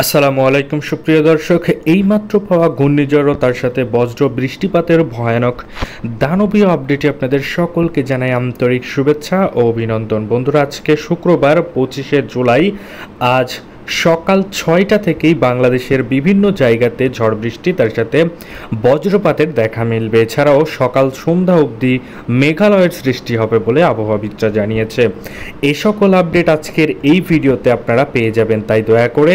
আসসালামু আলাইকুম সুপ্রিয় দর্শক, এইমাত্র পাওয়া ঘূর্ণিঝড় ও তার সাথে বজ্র বৃষ্টিপাতের ভয়ানক দানবীয় আপডেটে আপনাদের সকলকে জানাই আন্তরিক শুভেচ্ছা ও অভিনন্দন। বন্ধুরা, আজকে শুক্রবার 25শে জুলাই। আজ সকাল 6টা থেকেই বাংলাদেশের বিভিন্ন জায়গাতে ঝড় বৃষ্টি তার সাথে বজ্রপাতের দেখা মিলবে। এছাড়াও সকাল সন্ধ্যা অবধি মেঘালয়ের সৃষ্টি হবে বলে আবহাওয়াবিদরা জানিয়েছে। এই সকল আপডেট আজকের এই ভিডিওতে আপনারা পেয়ে যাবেন, তাই দয়া করে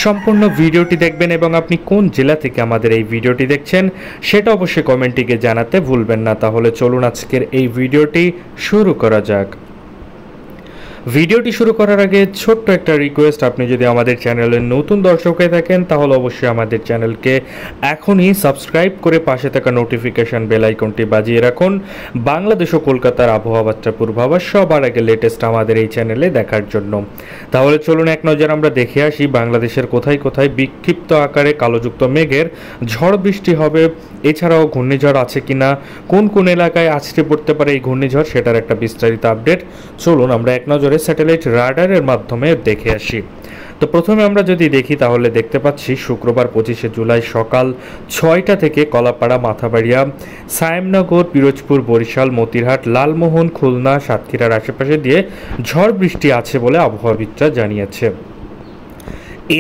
সম্পূর্ণ ভিডিওটি দেখবেন এবং আপনি কোন জেলা থেকে আমাদের এই ভিডিওটি দেখছেন সেটা অবশ্যই কমেন্টে জানাতে ভুলবেন না। তাহলে চলুন আজকের এই ভিডিওটি শুরু করা যাক। ভিডিওটি শুরু করার আগে ছোট্ট একটা রিকোয়েস্ট, আপনি যদি আমাদের চ্যানেলের নতুন দর্শক হয়ে থাকেন তাহলে অবশ্যই আমাদের চ্যানেলকে এখনই সাবস্ক্রাইব করে পাশে থাকা নোটিফিকেশন বেল আইকনটি বাজিয়ে রাখুন বাংলাদেশ ও কলকাতার আবহাওয়া বার্তা পূর্বাভাস সবার আগে লেটেস্ট আমাদের এই চ্যানেলে দেখার জন্য। তাহলে চলুন এক নজর আমরা দেখে আসি বাংলাদেশের কোথায় কোথায় বিক্ষিপ্ত আকারে কালোযুক্ত মেঘের ঝড় বৃষ্টি হবে, এছাড়াও ঘূর্ণিঝড় আছে কিনা, কোন কোন এলাকায় আছড়ে পড়তে পারে এই ঘূর্ণিঝড় সেটার একটা বিস্তারিত আপডেট চলুন আমরা এক নজরে স্যাটেলাইট রাডারের মাধ্যমে দেখে আসি। তো প্রথমে আমরা যদি দেখি তাহলে দেখতে পাচ্ছি শুক্রবার 25শে জুলাই সকাল 6টা থেকে কলাপাড়া, মাথাবাড়িয়া, সায়েমনগর, পিরোজপুর, বরিশাল, মতিরহাট, লালমোহন, খুলনা, সাতক্ষীরার আশেপাশে দিয়ে ঝড় বৃষ্টি আছে বলে আবহাওয়াবিদরা জানিয়েছে।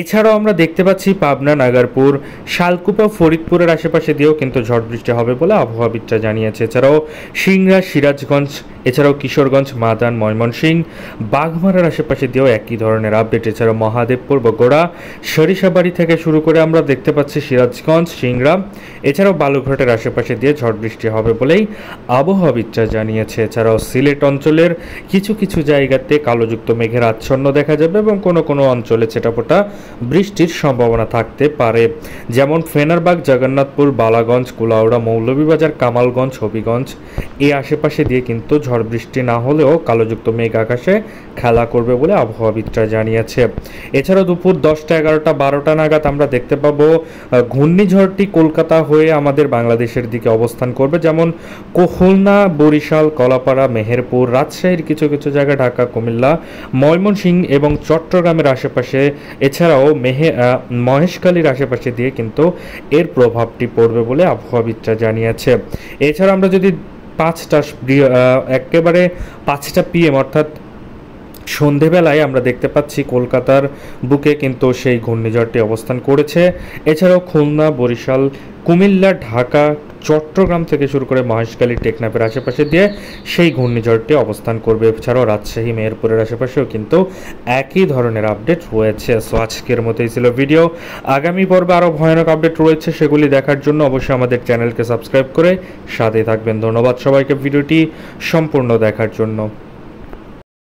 এছাড়াও আমরা দেখতে পাচ্ছি পাবনা, নাগারপুর, শালকুপা, ফরিদপুরের আশেপাশে দিয়েও কিন্তু ঝড় বৃষ্টি হবে বলে আবহাওয়াবিদরা জানিয়েছে। এছাড়াও সিংড়া, সিরাজগঞ্জ, এছাড়াও কিশোরগঞ্জ, মাদান, ময়মনসিংহ, বাঘমারার আশেপাশে দিয়েও একই ধরনের আপডেট। এছাড়াও মহাদেবপুর, বগুড়া, সরিষাবাড়ি থেকে শুরু করে আমরা দেখতে পাচ্ছি সিরাজগঞ্জ, সিংড়া, এছাড়াও বালুঘাটের আশেপাশে দিয়ে ঝড় বৃষ্টি হবে বলেই আবহাওয়াবিদরা জানিয়েছে। এছাড়াও সিলেট অঞ্চলের কিছু কিছু জায়গাতে কালোযুক্ত মেঘের আচ্ছন্ন দেখা যাবে এবং কোনো কোনো অঞ্চলে ছেটাফোটা বৃষ্টির সম্ভাবনা থাকতে পারে, যেমন ফেনারবাগ, জগন্নাথপুর, বালাগঞ্জ, কুলাউড়া, মৌলভীবাজার, কামালগঞ্জ, হবিগঞ্জ এই আশেপাশে দিয়ে কিন্তু ঝড় বৃষ্টি না হলেও কালোযুক্ত মেঘ আকাশে খেলা করবে বলে আবহাওয়াবিদরা জানিয়েছে। এছাড়াও দুপুর 10টা, 11টা, 12টা নাগাদ আমরা দেখতে পাবো ঘূর্ণিঝড়টি কলকাতা হয়ে আমাদের বাংলাদেশের দিকে অবস্থান করবে, যেমন খুলনা, বরিশাল, কলাপাড়া, মেহেরপুর, রাজশাহীর কিছু কিছু জায়গা, ঢাকা, কুমিল্লা, ময়মনসিংহ এবং চট্টগ্রামের আশেপাশে, এছাড়াও মহেশখালীর আশেপাশে দিয়ে কিন্তু এর প্রভাবটি পড়বে বলে আবহাওয়াবিদরা জানিয়েছে। এছাড়া আমরা যদি একেবারে 5টা PM অর্থাৎ সন্ধেবেলায় আমরা দেখতে পাচ্ছি কলকাতার বুকে কিন্তু সেই ঘূর্ণিঝড়টি অবস্থান করেছে। এছাড়াও খুলনা, বরিশাল, কুমিল্লা, ঢাকা, চট্টগ্রাম থেকে শুরু করে মহেশখালী, টেকনাফের আশেপাশে দিয়ে সেই ঘূর্ণিঝড়টি অবস্থান করবে। এছাড়াও রাজশাহী, মেহেরপুরের আশেপাশেও কিন্তু একই ধরনের আপডেট রয়েছে। সো আজকের মতোই ছিল ভিডিও। আগামী পর্বে আরও ভয়ানক আপডেট রয়েছে, সেগুলি দেখার জন্য অবশ্যই আমাদের চ্যানেলকে সাবস্ক্রাইব করে সাথে থাকবেন। ধন্যবাদ সবাইকে ভিডিওটি সম্পূর্ণ দেখার জন্য।